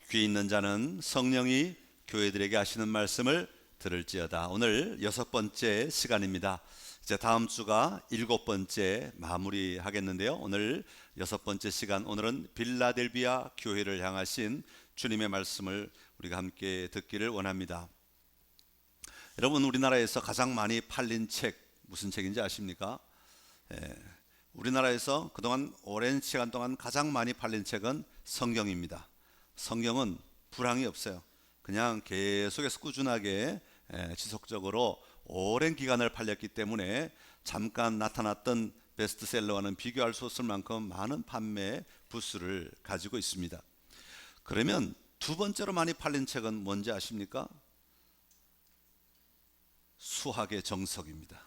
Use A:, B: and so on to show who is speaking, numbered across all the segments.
A: 귀 있는 자는 성령이 교회들에게 하시는 말씀을 들을지어다. 오늘 6번째 시간입니다. 이제 다음 주가 7번째 마무리하겠는데요. 오늘 6번째 시간, 오늘은 빌라델비아 교회를 향하신 주님의 말씀을 우리가 함께 듣기를 원합니다. 여러분, 우리나라에서 가장 많이 팔린 책 무슨 책인지 아십니까? 우리나라에서 그동안 오랜 시간 동안 가장 많이 팔린 책은 성경입니다. 성경은 불황이 없어요. 그냥 계속해서 꾸준하게 지속적으로 오랜 기간을 팔렸기 때문에 잠깐 나타났던 베스트셀러와는 비교할 수 없을 만큼 많은 판매 부수를 가지고 있습니다. 그러면 두 번째로 많이 팔린 책은 뭔지 아십니까? 수학의 정석입니다.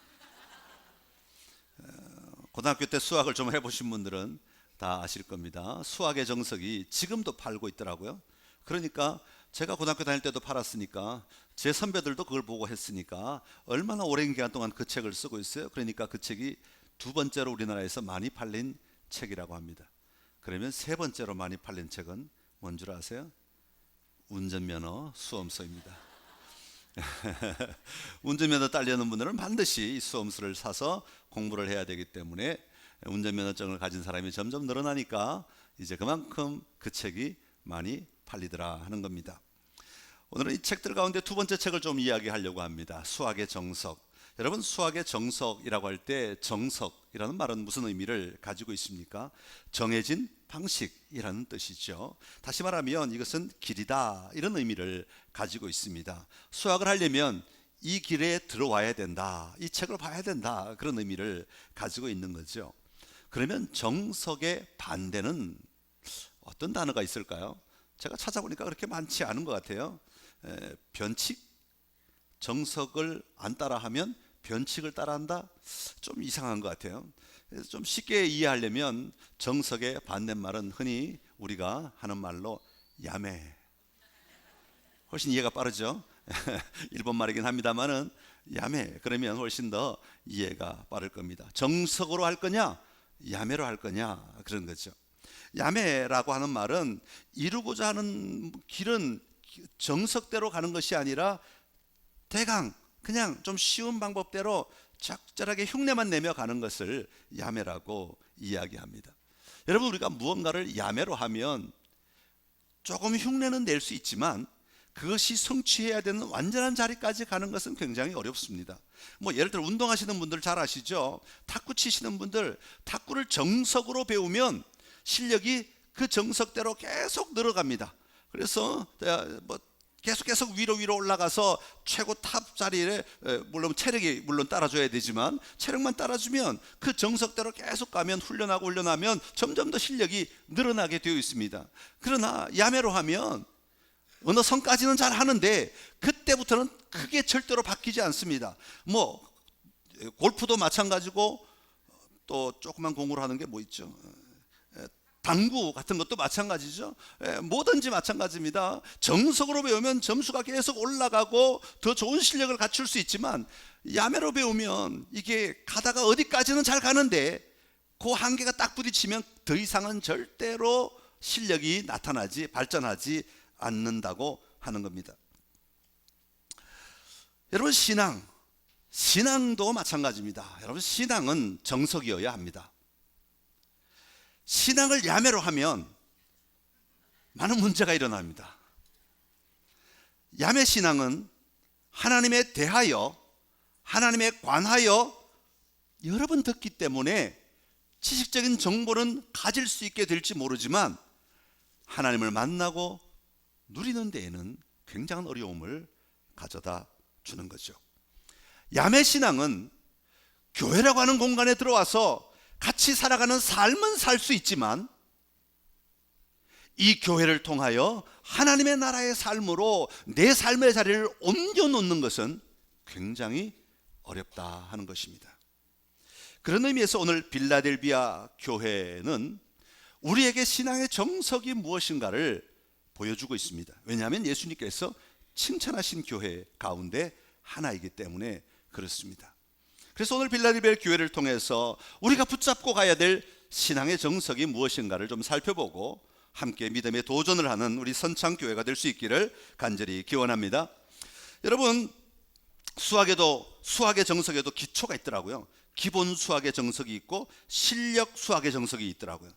A: 고등학교 때 수학을 좀 해보신 분들은 다 아실 겁니다. 수학의 정석이 지금도 팔고 있더라고요. 그러니까 제가 고등학교 다닐 때도 팔았으니까 제 선배들도 그걸 보고 했으니까 얼마나 오랜 기간 동안 그 책을 쓰고 있어요. 그러니까 그 책이 두 번째로 우리나라에서 많이 팔린 책이라고 합니다. 그러면 세 번째로 많이 팔린 책은 뭔 줄 아세요? 운전면허 수험서입니다. 운전면허 따려는 분들은 반드시 이 수험서를 사서 공부를 해야 되기 때문에 운전면허증을 가진 사람이 점점 늘어나니까 이제 그만큼 그 책이 많이 팔리더라 하는 겁니다. 오늘은 이 책들 가운데 두 번째 책을 좀 이야기하려고 합니다. 수학의 정석. 여러분, 수학의 정석이라고 할 때 정석이라는 말은 무슨 의미를 가지고 있습니까? 정해진 방식이라는 뜻이죠. 다시 말하면 이것은 길이다, 이런 의미를 가지고 있습니다. 수학을 하려면 이 길에 들어와야 된다, 이 책을 봐야 된다, 그런 의미를 가지고 있는 거죠. 그러면 정석의 반대는 어떤 단어가 있을까요? 제가 찾아보니까 그렇게 많지 않은 것 같아요. 변칙? 정석을 안 따라하면 변칙을 따라한다? 좀 이상한 것 같아요. 그래서 좀 쉽게 이해하려면 정석의 반대말은 흔히 우리가 하는 말로 야매. 훨씬 이해가 빠르죠? 일본 말이긴 합니다만은 야매, 그러면 훨씬 더 이해가 빠를 겁니다. 정석으로 할 거냐, 야매로 할 거냐, 그런 거죠. 야매라고 하는 말은 이루고자 하는 길은 정석대로 가는 것이 아니라 대강 그냥 좀 쉬운 방법대로 적절하게 흉내만 내며 가는 것을 야매라고 이야기합니다. 여러분, 우리가 무언가를 야매로 하면 조금 흉내는 낼 수 있지만 그것이 성취해야 되는 완전한 자리까지 가는 것은 굉장히 어렵습니다. 예를 들어 운동하시는 분들 잘 아시죠? 탁구 치시는 분들, 탁구를 정석으로 배우면 실력이 그 정석대로 계속 늘어갑니다. 그래서 계속 위로 올라가서 최고 탑 자리에, 물론 체력이 따라줘야 되지만 체력만 따라주면 그 정석대로 계속 가면, 훈련하면 점점 더 실력이 늘어나게 되어 있습니다. 그러나 야매로 하면 어느 선까지는 잘 하는데 그때부터는 크게 절대로 바뀌지 않습니다. 골프도 마찬가지고, 또 조그만 공으로 하는 게 뭐 있죠? 당구 같은 것도 마찬가지죠. 뭐든지 마찬가지입니다. 정석으로 배우면 점수가 계속 올라가고 더 좋은 실력을 갖출 수 있지만 야매로 배우면 이게 가다가 어디까지는 잘 가는데 그 한계가 딱 부딪히면 더 이상은 절대로 실력이 발전하지 않는다고 하는 겁니다. 여러분, 신앙도 마찬가지입니다. 여러분, 신앙은 정석이어야 합니다. 신앙을 야매로 하면 많은 문제가 일어납니다. 야매 신앙은 하나님에 대하여, 하나님에 관하여 여러 번 듣기 때문에 지식적인 정보는 가질 수 있게 될지 모르지만 하나님을 만나고 누리는 데에는 굉장한 어려움을 가져다 주는 거죠. 야매 신앙은 교회라고 하는 공간에 들어와서 같이 살아가는 삶은 살 수 있지만 이 교회를 통하여 하나님의 나라의 삶으로 내 삶의 자리를 옮겨놓는 것은 굉장히 어렵다 하는 것입니다. 그런 의미에서 오늘 빌라델비아 교회는 우리에게 신앙의 정석이 무엇인가를 보여주고 있습니다. 왜냐하면 예수님께서 칭찬하신 교회 가운데 하나이기 때문에 그렇습니다. 그래서 오늘 빌라델비아 교회를 통해서 우리가 붙잡고 가야 될 신앙의 정석이 무엇인가를 좀 살펴보고 함께 믿음의 도전을 하는 우리 선창교회가 될 수 있기를 간절히 기원합니다. 여러분, 수학의 정석에도 기초가 있더라고요. 기본 수학의 정석이 있고 실력 수학의 정석이 있더라고요.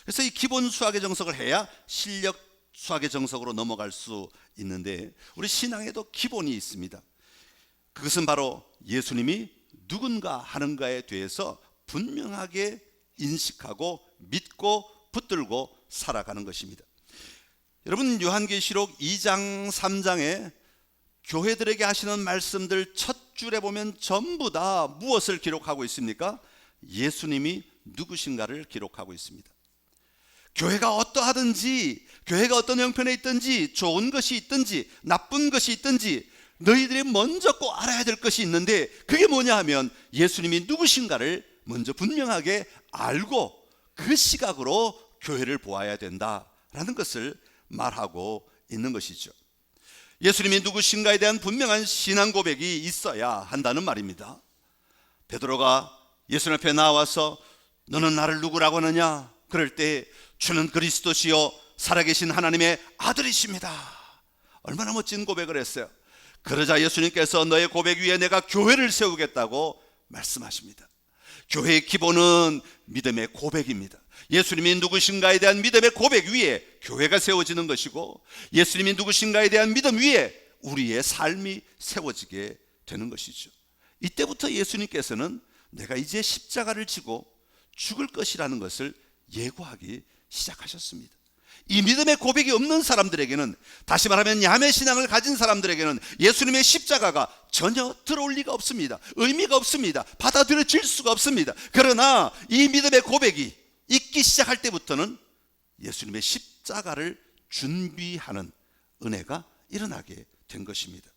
A: 그래서 이 기본 수학의 정석을 해야 실력 수학의 정석으로 넘어갈 수 있는데, 우리 신앙에도 기본이 있습니다. 그것은 바로 예수님이 누군가 하는가에 대해서 분명하게 인식하고 믿고 붙들고 살아가는 것입니다. 여러분, 요한계시록 2장 3장에 교회들에게 하시는 말씀들 첫 줄에 보면 전부 다 무엇을 기록하고 있습니까? 예수님이 누구신가를 기록하고 있습니다. 교회가 어떠하든지, 교회가 어떤 형편에 있든지, 좋은 것이 있든지 나쁜 것이 있든지 너희들이 먼저 꼭 알아야 될 것이 있는데, 그게 뭐냐 하면 예수님이 누구신가를 먼저 분명하게 알고 그 시각으로 교회를 보아야 된다라는 것을 말하고 있는 것이죠. 예수님이 누구신가에 대한 분명한 신앙 고백이 있어야 한다는 말입니다. 베드로가 예수님 앞에 나와서 너는 나를 누구라고 하느냐? 그럴 때 주는 그리스도시요 살아계신 하나님의 아들이십니다. 얼마나 멋진 고백을 했어요. 그러자 예수님께서 너의 고백 위에 내가 교회를 세우겠다고 말씀하십니다. 교회의 기본은 믿음의 고백입니다. 예수님이 누구신가에 대한 믿음의 고백 위에 교회가 세워지는 것이고, 예수님이 누구신가에 대한 믿음 위에 우리의 삶이 세워지게 되는 것이죠. 이때부터 예수님께서는 내가 이제 십자가를 지고 죽을 것이라는 것을 예고하기 시작하셨습니다. 이 믿음의 고백이 없는 사람들에게는, 다시 말하면 야매 신앙을 가진 사람들에게는 예수님의 십자가가 전혀 들어올 리가 없습니다. 의미가 없습니다. 받아들여질 수가 없습니다. 그러나 이 믿음의 고백이 있기 시작할 때부터는 예수님의 십자가를 준비하는 은혜가 일어나게 된 것입니다.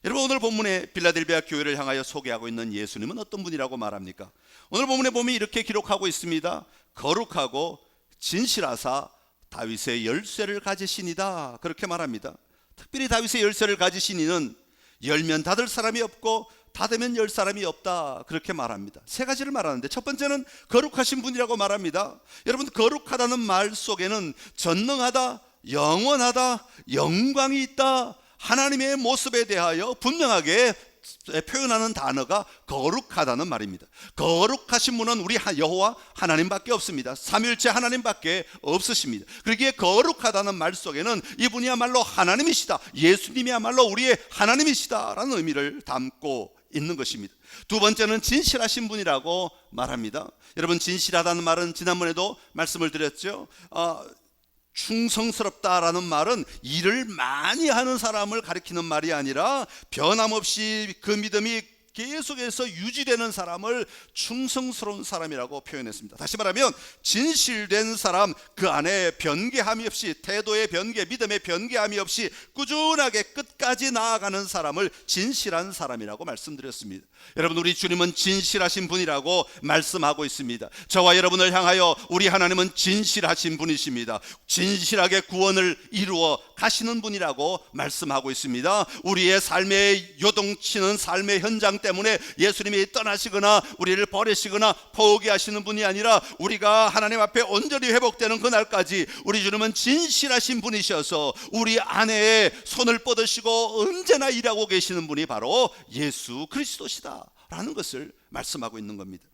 A: 여러분, 오늘 본문에 빌라델비아 교회를 향하여 소개하고 있는 예수님은 어떤 분이라고 말합니까? 오늘 본문에 보면 이렇게 기록하고 있습니다. 거룩하고 진실하사 다윗의 열쇠를 가지시니다, 그렇게 말합니다. 특별히 다윗의 열쇠를 가지신 이는 열면 닫을 사람이 없고 닫으면 열 사람이 없다, 그렇게 말합니다. 세 가지를 말하는데, 첫 번째는 거룩하신 분이라고 말합니다. 여러분, 거룩하다는 말 속에는 전능하다, 영원하다, 영광이 있다, 하나님의 모습에 대하여 분명하게 표현하는 단어가 거룩하다는 말입니다. 거룩하신 분은 우리 여호와 하나님밖에 없습니다. 삼위일체 하나님밖에 없으십니다. 그러기에 거룩하다는 말 속에는 이분이야말로 하나님이시다, 예수님이야말로 우리의 하나님이시다라는 의미를 담고 있는 것입니다. 두 번째는 진실하신 분이라고 말합니다. 여러분, 진실하다는 말은 지난번에도 말씀을 드렸죠. 충성스럽다라는 말은 일을 많이 하는 사람을 가리키는 말이 아니라 변함없이 그 믿음이 계속해서 유지되는 사람을 충성스러운 사람이라고 표현했습니다. 다시 말하면 진실된 사람, 그 안에 변개함이 없이, 태도의 변개, 믿음의 변개함이 없이 꾸준하게 끝까지 나아가는 사람을 진실한 사람이라고 말씀드렸습니다. 여러분, 우리 주님은 진실하신 분이라고 말씀하고 있습니다. 저와 여러분을 향하여 우리 하나님은 진실하신 분이십니다. 진실하게 구원을 이루어 가시는 분이라고 말씀하고 있습니다. 우리의 삶에 요동치는 삶의 현장 때문에 예수님이 떠나시거나 우리를 버리시거나 포기하시는 분이 아니라, 우리가 하나님 앞에 온전히 회복되는 그날까지 우리 주님은 진실하신 분이셔서 우리 안에 손을 뻗으시고 언제나 일하고 계시는 분이 바로 예수 그리스도시다 라는 것을 말씀하고 있는 겁니다.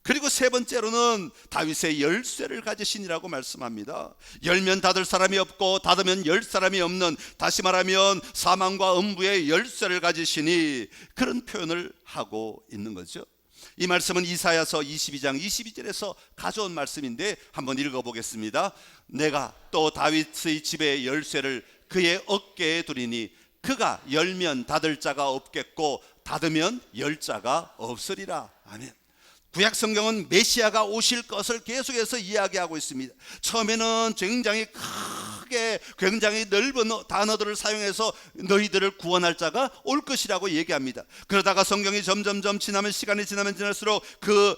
A: 그리고 세 번째로는 다윗의 열쇠를 가지시니라고 말씀합니다. 열면 닫을 사람이 없고 닫으면 열 사람이 없는, 다시 말하면 사망과 음부의 열쇠를 가지시니, 그런 표현을 하고 있는 거죠. 이 말씀은 이사야서 22장 22절에서 가져온 말씀인데 한번 읽어보겠습니다. 내가 또 다윗의 집의 열쇠를 그의 어깨에 두리니 그가 열면 닫을 자가 없겠고 닫으면 열 자가 없으리라. 아멘. 구약 성경은 메시아가 오실 것을 계속해서 이야기하고 있습니다. 처음에는 굉장히 크게, 굉장히 넓은 단어들을 사용해서 너희들을 구원할 자가 올 것이라고 얘기합니다. 그러다가 성경이 점점점 시간이 지나면 지날수록 그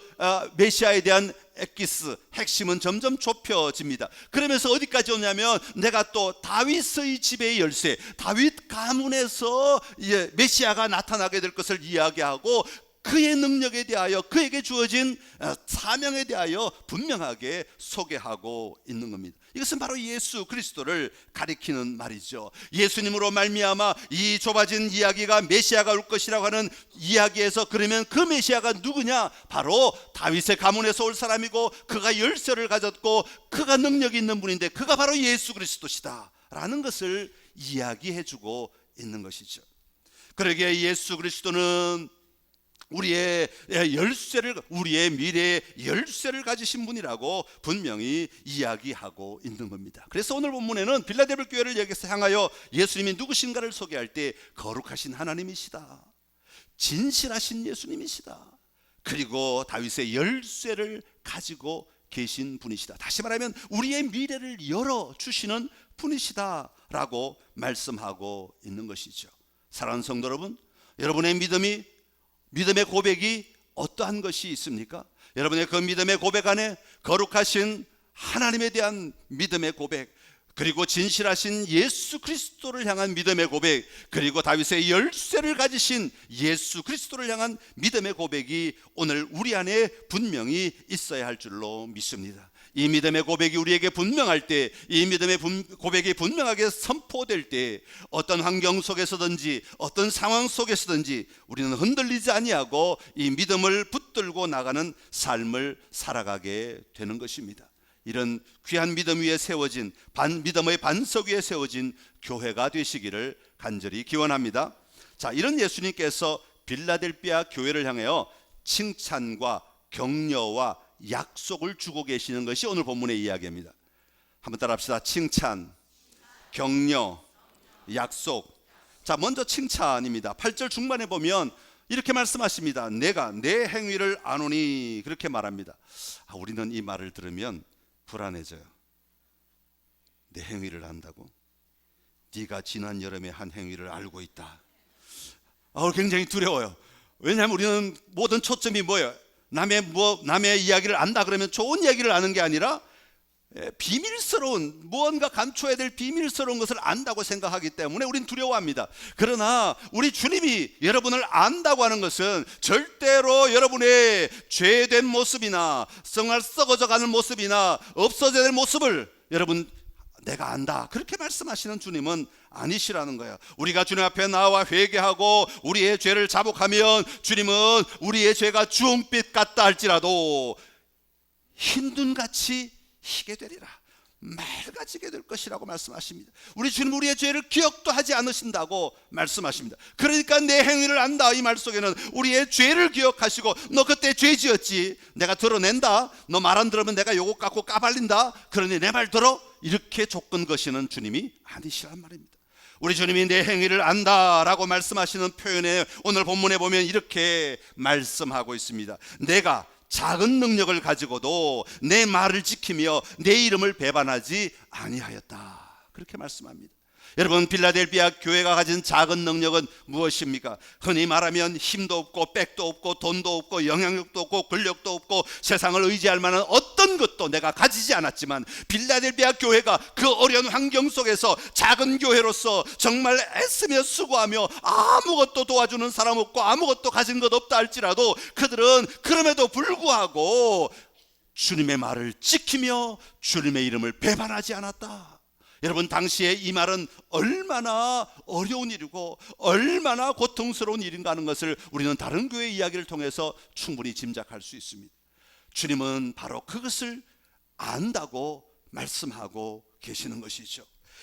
A: 메시아에 대한 엑기스, 핵심은 점점 좁혀집니다. 그러면서 어디까지 오냐면, 내가 또 다윗의 집의 열쇠, 다윗 가문에서 메시아가 나타나게 될 것을 이야기하고, 그의 능력에 대하여, 그에게 주어진 사명에 대하여 분명하게 소개하고 있는 겁니다. 이것은 바로 예수 그리스도를 가리키는 말이죠. 예수님으로 말미암아 이 좁아진 이야기가 메시아가 올 것이라고 하는 이야기에서, 그러면 그 메시아가 누구냐? 바로 다윗의 가문에서 올 사람이고, 그가 열쇠를 가졌고 그가 능력이 있는 분인데, 그가 바로 예수 그리스도시다 라는 것을 이야기해주고 있는 것이죠. 그러기에 예수 그리스도는 우리의 열쇠를, 우리의 미래의 열쇠를 가지신 분이라고 분명히 이야기하고 있는 겁니다. 그래서 오늘 본문에는 빌라델비아 교회를 여기서 향하여 예수님이 누구신가를 소개할 때 거룩하신 하나님이시다, 진실하신 예수님이시다, 그리고 다윗의 열쇠를 가지고 계신 분이시다, 다시 말하면 우리의 미래를 열어주시는 분이시다 라고 말씀하고 있는 것이죠. 사랑하는 성도 여러분, 여러분의 믿음의 고백이 어떠한 것이 있습니까? 여러분의 그 믿음의 고백 안에 거룩하신 하나님에 대한 믿음의 고백, 그리고 진실하신 예수 그리스도를 향한 믿음의 고백, 그리고 다윗의 열쇠를 가지신 예수 그리스도를 향한 믿음의 고백이 오늘 우리 안에 분명히 있어야 할 줄로 믿습니다. 이 믿음의 고백이 우리에게 분명할 때, 이 믿음의 고백이 분명하게 선포될 때, 어떤 환경 속에서든지 어떤 상황 속에서든지 우리는 흔들리지 아니하고 이 믿음을 붙들고 나가는 삶을 살아가게 되는 것입니다. 이런 귀한 믿음 위에 세워진, 믿음의 반석 위에 세워진 교회가 되시기를 간절히 기원합니다. 자, 이런 예수님께서 빌라델비아 교회를 향하여 칭찬과 격려와 약속을 주고 계시는 것이 오늘 본문의 이야기입니다. 한번 따라합시다. 칭찬, 격려, 약속. 자, 먼저 칭찬입니다. 8절 중반에 보면 이렇게 말씀하십니다. 내가 내 행위를 아노니, 그렇게 말합니다. 우리는 이 말을 들으면 불안해져요. 내 행위를 안다고? 네가 지난 여름에 한 행위를 알고 있다. 굉장히 두려워요. 왜냐하면 우리는 모든 초점이 뭐예요? 남의 이야기를 안다 그러면 좋은 이야기를 아는 게 아니라 비밀스러운, 무언가 감춰야 될 비밀스러운 것을 안다고 생각하기 때문에 우린 두려워합니다. 그러나 우리 주님이 여러분을 안다고 하는 것은 절대로 여러분의 죄된 모습이나 정말 썩어져 가는 모습이나 없어져야 될 모습을 여러분 내가 안다, 그렇게 말씀하시는 주님은 아니시라는 거예요. 우리가 주님 앞에 나와 회개하고 우리의 죄를 자복하면 주님은 우리의 죄가 주홍빛 같다 할지라도 흰 눈같이 희게 되리라, 맑아지게 될 것이라고 말씀하십니다. 우리 주님 우리의 죄를 기억도 하지 않으신다고 말씀하십니다. 그러니까 내 행위를 안다, 이 말 속에는 우리의 죄를 기억하시고, 너 그때 죄 지었지, 내가 드러낸다, 너 말 안 들으면 내가 요거 갖고 까발린다, 그러니 내 말 들어, 이렇게 조건 거시는 주님이 아니시란 말입니다. 우리 주님이 내 행위를 안다라고 말씀하시는 표현에 오늘 본문에 보면 이렇게 말씀하고 있습니다. 내가 작은 능력을 가지고도 내 말을 지키며 내 이름을 배반하지 아니하였다, 그렇게 말씀합니다. 여러분, 빌라델비아 교회가 가진 작은 능력은 무엇입니까? 흔히 말하면 힘도 없고 백도 없고 돈도 없고 영향력도 없고 권력도 없고 세상을 의지할 만한 어떤 것도 내가 가지지 않았지만, 빌라델비아 교회가 그 어려운 환경 속에서 작은 교회로서 정말 애쓰며 수고하며 아무것도 도와주는 사람 없고 아무것도 가진 것 없다 할지라도 그들은 그럼에도 불구하고 주님의 말을 지키며 주님의 이름을 배반하지 않았다. 여러분, 당시에 이 말은 얼마나 어려운 일이고 얼마나 고통스러운 일인가 하는 것을 우리는 다른 교회 이야기를 통해서 충분히 짐작할 수 있습니다. 주님은 바로 그것을 안다고 말씀하고 계시는 것이죠.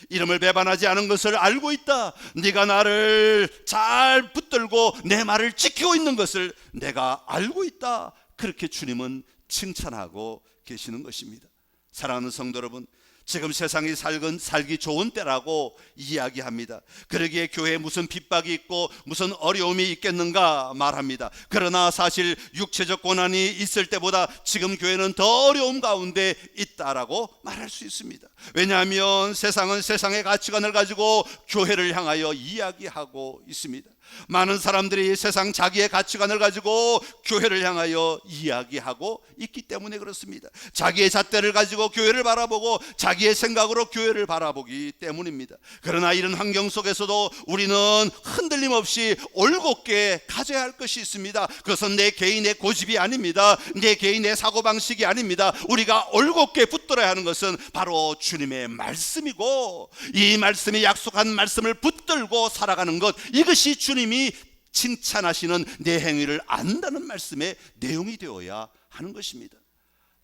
A: 이름을 배반하지 않은 것을 알고 있다, 네가 나를 잘 붙들고 내 말을 지키고 있는 것을 내가 알고 있다, 그렇게 주님은 칭찬하고 계시는 것입니다. 사랑하는 성도 여러분, 지금 세상이 살기 좋은 때라고 이야기합니다. 그러기에 교회에 무슨 핍박이 있고 무슨 어려움이 있겠는가 말합니다. 그러나 사실 육체적 고난이 있을 때보다 지금 교회는 더 어려움 가운데 있다라고 말할 수 있습니다. 왜냐하면 세상은 세상의 가치관을 가지고 교회를 향하여 이야기하고 있습니다. 많은 사람들이 세상 자기의 가치관을 가지고 교회를 향하여 이야기하고 있기 때문에 그렇습니다. 자기의 잣대를 가지고 교회를 바라보고 자기의 생각으로 교회를 바라보기 때문입니다. 그러나 이런 환경 속에서도 우리는 흔들림 없이 올곧게 가져야 할 것이 있습니다. 그것은 내 개인의 고집이 아닙니다. 내 개인의 사고방식이 아닙니다. 우리가 올곧게 붙들어야 하는 것은 바로 주님의 말씀이고, 이 말씀이 약속한 말씀을 붙들고 살아가는 것, 이것이 주님이 칭찬하시는 내 행위를 안다는 말씀의 내용이 되어야 하는 것입니다.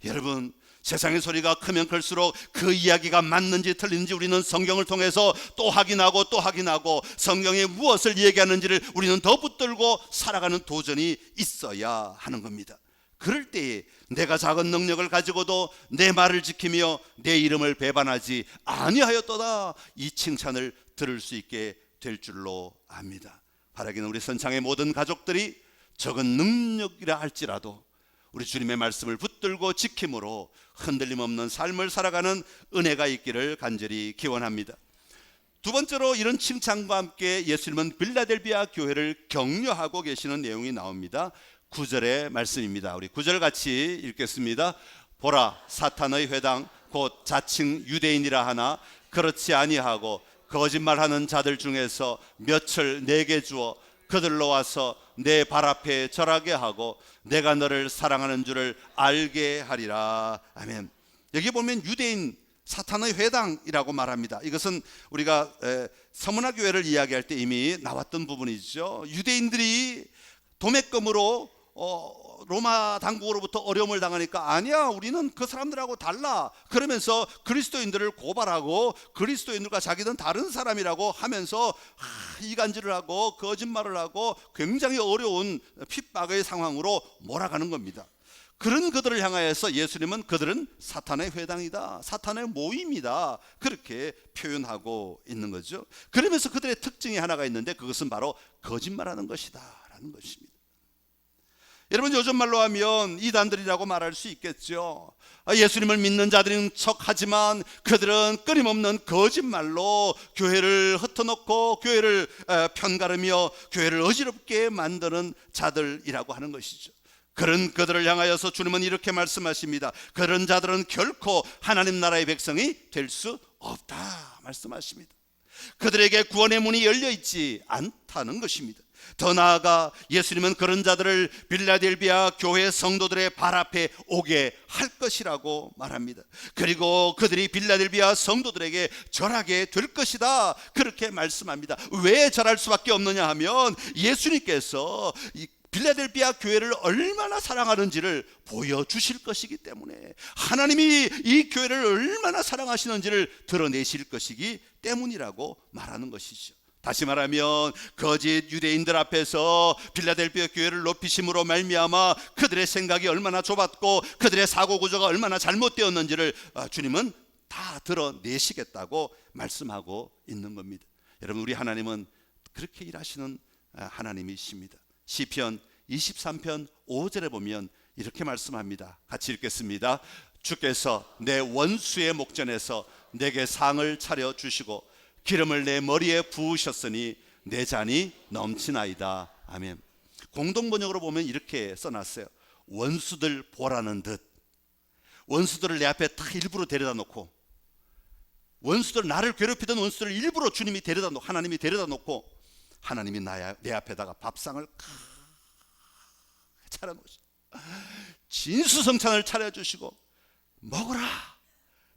A: 여러분, 세상의 소리가 크면 클수록 그 이야기가 맞는지 틀린지 우리는 성경을 통해서 또 확인하고 또 확인하고 성경에 무엇을 얘기하는지를 우리는 더 붙들고 살아가는 도전이 있어야 하는 겁니다. 그럴 때에 내가 작은 능력을 가지고도 내 말을 지키며 내 이름을 배반하지 아니하였도다, 이 칭찬을 들을 수 있게 될 줄로 압니다. 바라기는 우리 선창의 모든 가족들이 적은 능력이라 할지라도 우리 주님의 말씀을 붙들고 지킴으로 흔들림 없는 삶을 살아가는 은혜가 있기를 간절히 기원합니다. 두 번째로, 이런 칭찬과 함께 예수님은 빌라델비아 교회를 격려하고 계시는 내용이 나옵니다. 9절의 말씀입니다. 우리 9절 같이 읽겠습니다. 보라, 사탄의 회당 곧 자칭 유대인이라 하나 그렇지 아니하고 거짓말하는 자들 중에서 몇을 내게 주어 그들로 와서 내 발 앞에 절하게 하고 내가 너를 사랑하는 줄을 알게 하리라. 아멘. 여기 보면 유대인, 사탄의 회당이라고 말합니다. 이것은 우리가 서문화 교회를 이야기할 때 이미 나왔던 부분이죠. 유대인들이 도매금으로 로마 당국으로부터 어려움을 당하니까 아니야, 우리는 그 사람들하고 달라 그러면서 그리스도인들을 고발하고 그리스도인들과 자기는 다른 사람이라고 하면서 이간질을 하고 거짓말을 하고 굉장히 어려운 핍박의 상황으로 몰아가는 겁니다. 그런 그들을 향하여서 예수님은 그들은 사탄의 회당이다, 사탄의 모임이다, 그렇게 표현하고 있는 거죠. 그러면서 그들의 특징이 하나가 있는데 그것은 바로 거짓말하는 것이다 라는 것입니다. 여러분, 요즘 말로 하면 이단들이라고 말할 수 있겠죠. 예수님을 믿는 자들인 척하지만 그들은 끊임없는 거짓말로 교회를 흩어놓고 교회를 편가르며 교회를 어지럽게 만드는 자들이라고 하는 것이죠. 그런 그들을 향하여서 주님은 이렇게 말씀하십니다. 그런 자들은 결코 하나님 나라의 백성이 될 수 없다 말씀하십니다. 그들에게 구원의 문이 열려있지 않다는 것입니다. 더 나아가 예수님은 그런 자들을 빌라델비아 교회 성도들의 발 앞에 오게 할 것이라고 말합니다. 그리고 그들이 빌라델비아 성도들에게 절하게 될 것이다, 그렇게 말씀합니다. 왜 절할 수밖에 없느냐 하면 예수님께서 빌라델비아 교회를 얼마나 사랑하는지를 보여주실 것이기 때문에, 하나님이 이 교회를 얼마나 사랑하시는지를 드러내실 것이기 때문이라고 말하는 것이죠. 다시 말하면 거짓 유대인들 앞에서 빌라델비아 교회를 높이심으로 말미암아 그들의 생각이 얼마나 좁았고 그들의 사고구조가 얼마나 잘못되었는지를 주님은 다 드러내시겠다고 말씀하고 있는 겁니다. 여러분, 우리 하나님은 그렇게 일하시는 하나님이십니다. 시편 23편 5절에 보면 이렇게 말씀합니다. 같이 읽겠습니다. 주께서 내 원수의 목전에서 내게 상을 차려주시고 기름을 내 머리에 부으셨으니 내 잔이 넘치나이다. 아멘. 공동번역으로 보면 이렇게 써놨어요. 원수들 보라는 듯. 원수들을 내 앞에 딱 일부러 데려다 놓고, 원수들, 나를 괴롭히던 원수들을 일부러 주님이 데려다 놓고, 하나님이 데려다 놓고, 하나님이 내 앞에다가 밥상을 차려놓으시고 진수성찬을 차려주시고 먹어라,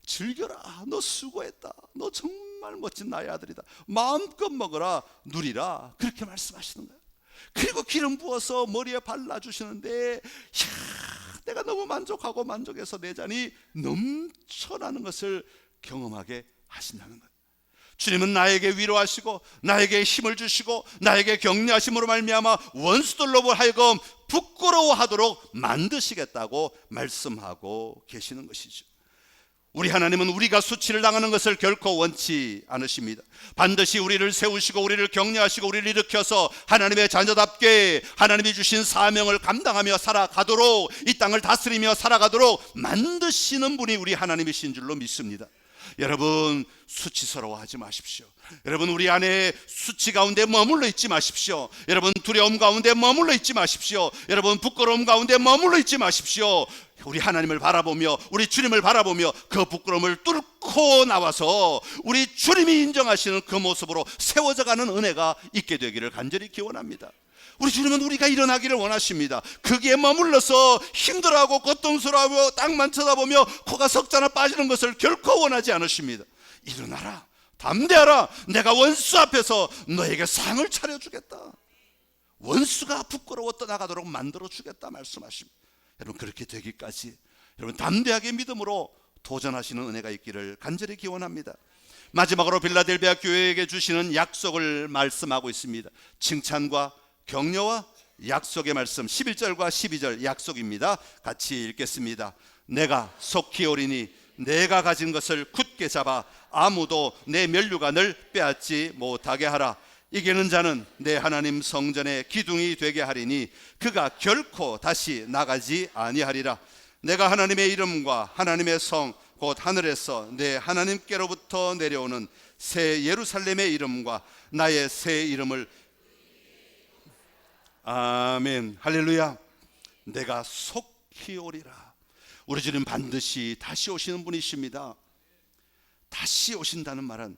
A: 즐겨라, 너 수고했다, 너 정말 멋진 나의 아들이다, 마음껏 먹어라, 누리라, 그렇게 말씀하시는 거예요. 그리고 기름 부어서 머리에 발라주시는데, 내가 너무 만족하고 만족해서 내 잔이 넘쳐나는 것을 경험하게 하신다는 거예요. 주님은 나에게 위로하시고 나에게 힘을 주시고 나에게 격려하심으로 말미암아 원수들로 하여금 부끄러워하도록 만드시겠다고 말씀하고 계시는 것이죠. 우리 하나님은 우리가 수치를 당하는 것을 결코 원치 않으십니다. 반드시 우리를 세우시고 우리를 격려하시고 우리를 일으켜서 하나님의 자녀답게 하나님이 주신 사명을 감당하며 살아가도록, 이 땅을 다스리며 살아가도록 만드시는 분이 우리 하나님이신 줄로 믿습니다.
B: 여러분, 수치스러워하지 마십시오. 여러분, 우리 안에 수치 가운데 머물러 있지 마십시오. 여러분, 두려움 가운데 머물러 있지 마십시오. 여러분, 부끄러움 가운데 머물러 있지 마십시오. 우리 하나님을 바라보며, 우리 주님을 바라보며 그 부끄러움을 뚫고 나와서 우리 주님이 인정하시는 그 모습으로 세워져 가는 은혜가 있게 되기를 간절히 기원합니다. 우리 주님은 우리가 일어나기를 원하십니다. 거기에 머물러서 힘들어하고 고통스러워하고 땅만 쳐다보며 코가 석자나 빠지는 것을 결코 원하지 않으십니다. 일어나라, 담대하라, 내가 원수 앞에서 너에게 상을 차려주겠다. 원수가 부끄러워 떠나가도록 만들어주겠다 말씀하십니다. 여러분, 그렇게 되기까지 여러분 담대하게 믿음으로 도전하시는 은혜가 있기를 간절히 기원합니다. 마지막으로 빌라델비아 교회에게 주시는 약속을 말씀하고 있습니다. 칭찬과 격려와 약속의 말씀, 11절과 12절 약속입니다. 같이 읽겠습니다. 내가 속히 오리니 내가 가진 것을 굳게 잡아 아무도 내 면류관을 빼앗지 못하게 하라. 이기는 자는 내 하나님 성전의 기둥이 되게 하리니 그가 결코 다시 나가지 아니하리라. 내가 하나님의 이름과 하나님의 성 곧 하늘에서 내 하나님께로부터 내려오는 새 예루살렘의 이름과 나의 새 이름을, 아멘, 할렐루야. 내가 속히 오리라. 우리 주님 반드시 다시 오시는 분이십니다. 다시 오신다는 말은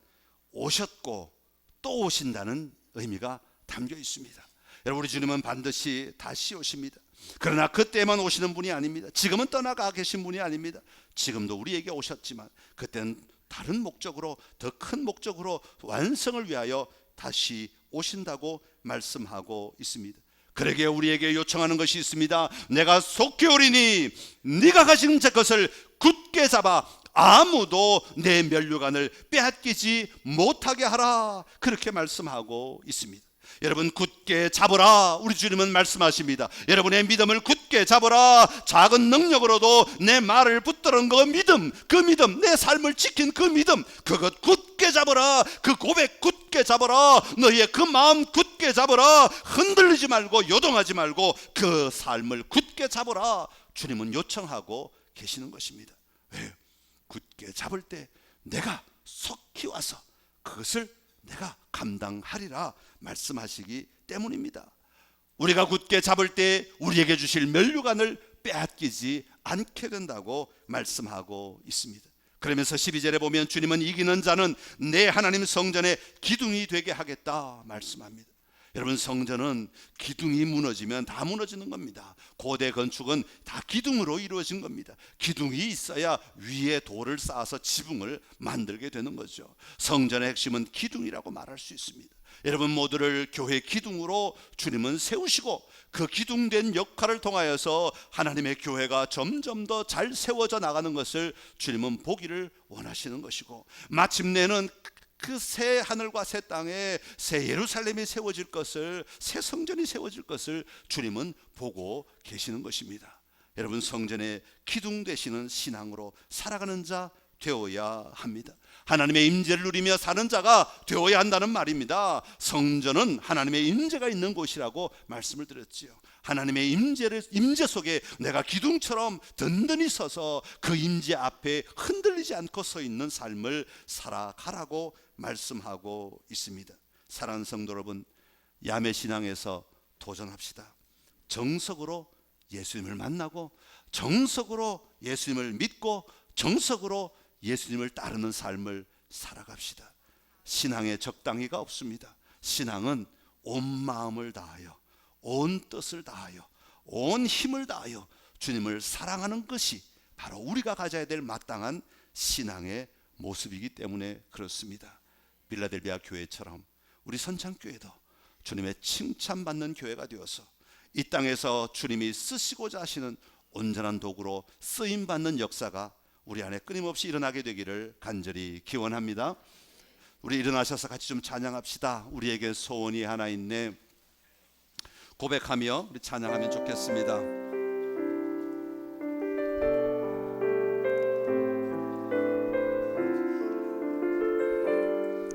B: 오셨고 또 오신다는 의미가 담겨 있습니다. 여러분, 우리 주님은 반드시 다시 오십니다. 그러나 그때만 오시는 분이 아닙니다. 지금은 떠나가 계신 분이 아닙니다. 지금도 우리에게 오셨지만 그때는 다른 목적으로, 더 큰 목적으로 완성을 위하여 다시 오신다고 말씀하고 있습니다. 그러기에 우리에게 요청하는 것이 있습니다. 내가 속히 오리니 네가 가진 것을 굳게 잡아 아무도 내 면류관을 빼앗기지 못하게 하라. 그렇게 말씀하고 있습니다. 여러분, 굳게 잡으라. 우리 주님은 말씀하십니다. 여러분의 믿음을 굳게 잡으라. 작은 능력으로도 내 말을 붙드는 그 믿음, 내 삶을 지킨 그 믿음, 그것 굳게 잡으라. 그 고백 굳게 잡으라. 너희의 그 마음 굳게 잡으라. 흔들리지 말고 요동하지 말고 그 삶을 굳게 잡으라. 주님은 요청하고 계시는 것입니다. 왜요? 굳게 잡을 때 내가 속히 와서 그것을 내가 감당하리라 말씀하시기 때문입니다. 우리가 굳게 잡을 때 우리에게 주실 면류관을 빼앗기지 않게 된다고 말씀하고 있습니다. 그러면서 12절에 보면 주님은 이기는 자는 내 하나님 성전의 기둥이 되게 하겠다 말씀합니다. 여러분, 성전은 기둥이 무너지면 다 무너지는 겁니다. 고대 건축은 다 기둥으로 이루어진 겁니다. 기둥이 있어야 위에 돌을 쌓아서 지붕을 만들게 되는 거죠. 성전의 핵심은 기둥이라고 말할 수 있습니다. 여러분 모두를 교회 기둥으로 주님은 세우시고 그 기둥된 역할을 통하여서 하나님의 교회가 점점 더 잘 세워져 나가는 것을 주님은 보기를 원하시는 것이고, 마침내는 그 새 하늘과 새 땅에 새 예루살렘이 세워질 것을, 새 성전이 세워질 것을 주님은 보고 계시는 것입니다. 여러분, 성전의 기둥 되시는 신앙으로 살아가는 자 되어야 합니다. 하나님의 임재를 누리며 사는 자가 되어야 한다는 말입니다. 성전은 하나님의 임재가 있는 곳이라고 말씀을 드렸지요. 하나님의 임재 속에 내가 기둥처럼 든든히 서서 그 임재 앞에 흔들리지 않고 서 있는 삶을 살아가라고 말씀하고 있습니다. 사랑하는 성도 여러분, 야매 신앙에서 도전합시다. 정석으로 예수님을 만나고 정석으로 예수님을 믿고 정석으로 예수님을 따르는 삶을 살아갑시다. 신앙에 적당히가 없습니다. 신앙은 온 마음을 다하여, 온 뜻을 다하여, 온 힘을 다하여 주님을 사랑하는 것이 바로 우리가 가져야 될 마땅한 신앙의 모습이기 때문에 그렇습니다. 빌라델비아 교회처럼 우리 선창교회도 주님의 칭찬받는 교회가 되어서 이 땅에서 주님이 쓰시고자 하시는 온전한 도구로 쓰임받는 역사가 우리 안에 끊임없이 일어나게 되기를 간절히 기원합니다. 우리 일어나셔서 같이 좀 찬양합시다. 우리에게 소원이 하나 있네. 고백하며 우리 찬양하면 좋겠습니다.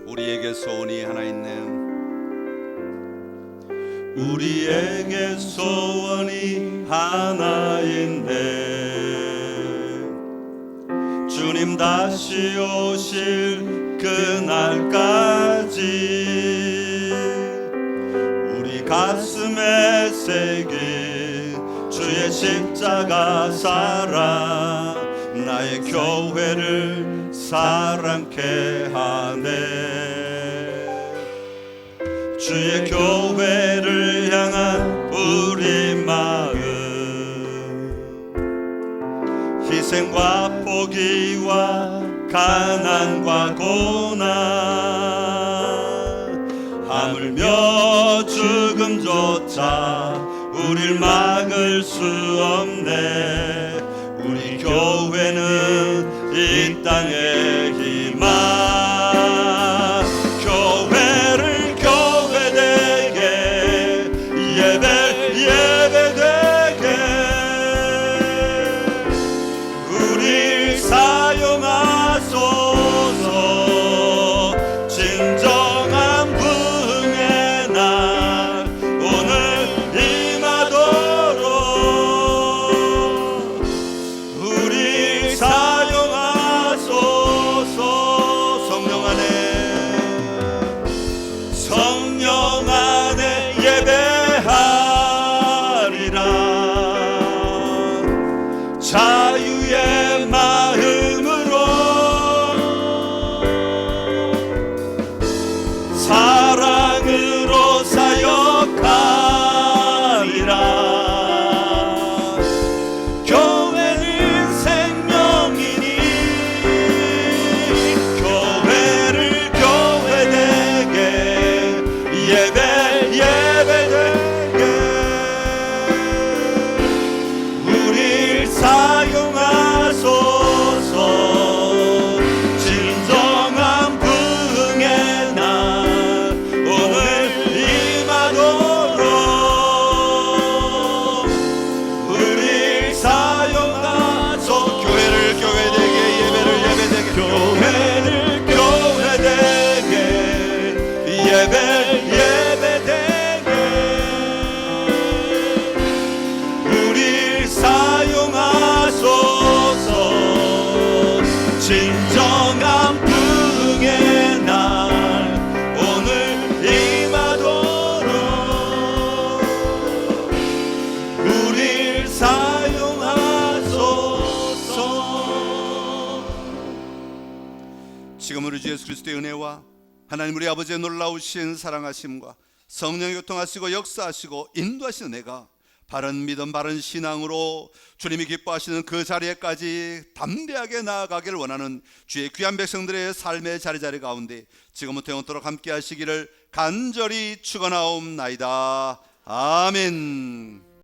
B: 우리에게 소원이 하나 있네.
C: 우리에게 소원이 하나 있네. 주님 주님 다시 오실 그날까지 우리 가슴에 새긴 주의 십자가 사랑 나의 교회를 사랑케 하네. 주의 교회를 향한 우리 마음 희생과 포기와 가난과 고난 하물며 죽음조차 우릴 막을 수 없네. 우리 교회는 이 땅의 희망 교회를 교회되게 예배되게 우릴 사용하소서. 진정한 부흥의 날 오늘 임하도록 우릴 사용하소서. 성령 안에 예배하리라. 자유의 마음으로 사랑으로 사역하리라. 교회는 생명이니 교회를 교회되게 예배되게 우릴 사용하소서. 진정한 부흥의 날 오늘 임하도록 우릴 사용하소서. 교회를 교회되게 예배를 예배되게 교회를 교회되게 예배되게 우릴 사용하소서. 진정한 부흥의 날 오늘 임하도록 우릴 사용하소서.
B: 지금 우리 주 예수 그리스도의 은혜와 하나님 우리 아버지의 놀라우신 사랑하심과 성령이 교통하시고 역사하시고 인도하시는 은혜가 바른 믿음 바른 신앙으로 주님이 기뻐하시는 그 자리에까지 담대하게 나아가기를 원하는 주의 귀한 백성들의 삶의 자리자리 가운데 지금부터 영원토록 함께 하시기를 간절히 축원하옵나이다. 아멘.